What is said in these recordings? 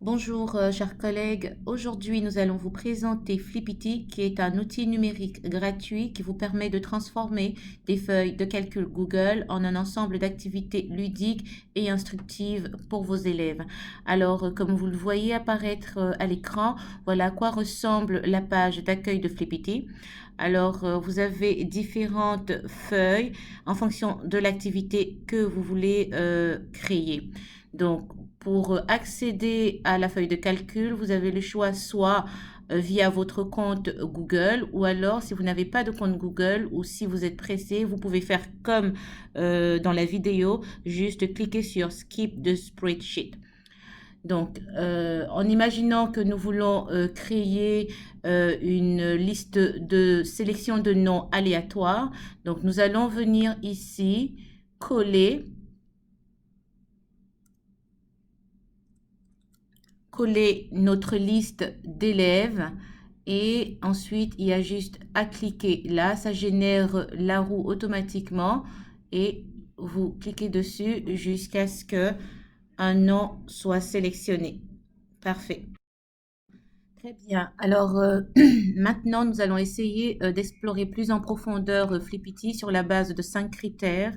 Bonjour, chers collègues. Aujourd'hui, nous allons vous présenter Flippity, qui est un outil numérique gratuit qui vous permet de transformer des feuilles de calcul Google en un ensemble d'activités ludiques et instructives pour vos élèves. Alors, comme vous le voyez apparaître à l'écran, voilà à quoi ressemble la page d'accueil de Flippity. Alors, vous avez différentes feuilles en fonction de l'activité que vous voulez créer. Donc, pour accéder à la feuille de calcul, vous avez le choix soit via votre compte Google ou alors si vous n'avez pas de compte Google ou si vous êtes pressé, vous pouvez faire comme dans la vidéo, juste cliquer sur Skip the Spreadsheet. Donc, en imaginant que nous voulons créer une liste de sélection de noms aléatoires, donc nous allons venir ici, coller notre liste d'élèves et ensuite il y a juste à cliquer là, ça génère la roue automatiquement et vous cliquez dessus jusqu'à ce que un nom soit sélectionné. Parfait. Très bien. Alors maintenant, nous allons essayer d'explorer plus en profondeur Flippity sur la base de 5 critères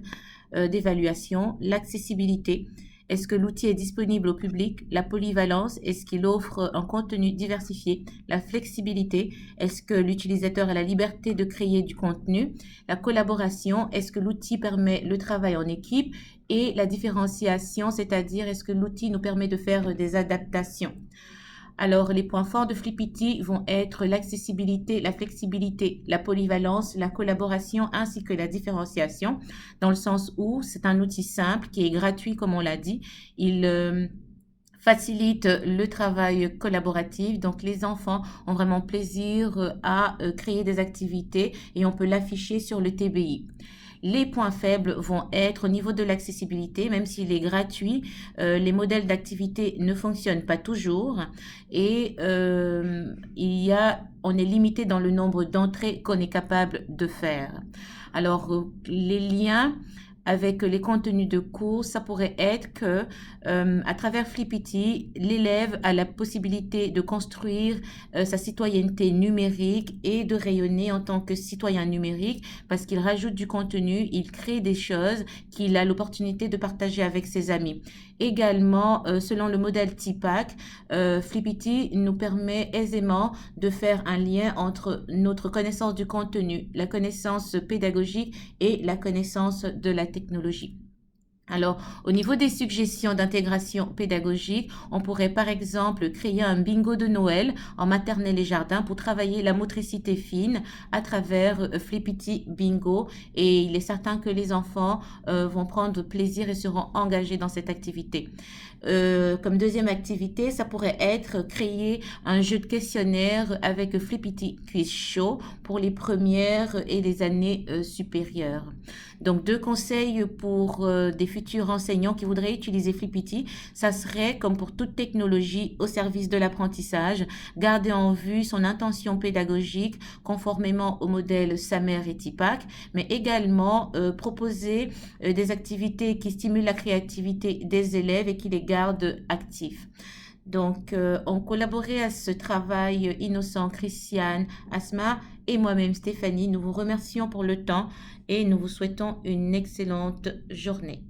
d'évaluation. L'accessibilité. Est-ce que l'outil est disponible au public? La polyvalence. Est-ce qu'il offre un contenu diversifié? La flexibilité. Est-ce que l'utilisateur a la liberté de créer du contenu? La collaboration. Est-ce que l'outil permet le travail en équipe? Et la différenciation, c'est-à-dire est-ce que l'outil nous permet de faire des adaptations? Alors, les points forts de Flippity vont être l'accessibilité, la flexibilité, la polyvalence, la collaboration ainsi que la différenciation, dans le sens où c'est un outil simple qui est gratuit, comme on l'a dit. Il facilite le travail collaboratif. Donc, les enfants ont vraiment plaisir à créer des activités et on peut l'afficher sur le TBI. Les points faibles vont être au niveau de l'accessibilité, même s'il est gratuit, les modèles d'activité ne fonctionnent pas toujours et on est limité dans le nombre d'entrées qu'on est capable de faire. Alors, les liens avec les contenus de cours, ça pourrait être que à travers Flippity, l'élève a la possibilité de construire sa citoyenneté numérique et de rayonner en tant que citoyen numérique parce qu'il rajoute du contenu, il crée des choses qu'il a l'opportunité de partager avec ses amis. Également, selon le modèle TPAC, Flippity nous permet aisément de faire un lien entre notre connaissance du contenu, la connaissance pédagogique et la connaissance de la technologie. Alors, au niveau des suggestions d'intégration pédagogique, on pourrait par exemple créer un bingo de Noël en maternelle et jardin pour travailler la motricité fine à travers Flippity Bingo. Et il est certain que les enfants vont prendre plaisir et seront engagés dans cette activité. Comme deuxième activité, ça pourrait être créer un jeu de questionnaire avec Flippity Quiz Show pour les premières et les années supérieures. Donc, deux conseils pour des futurs enseignants qui voudraient utiliser Flippity. Ça serait, comme pour toute technologie, au service de l'apprentissage, garder en vue son intention pédagogique conformément au modèle SAMER et TIPAC, mais également proposer des activités qui stimulent la créativité des élèves et qui les gardent actifs. Donc, on collaborait à ce travail innocent, Christiane, Asma et moi-même, Stéphanie. Nous vous remercions pour le temps et nous vous souhaitons une excellente journée.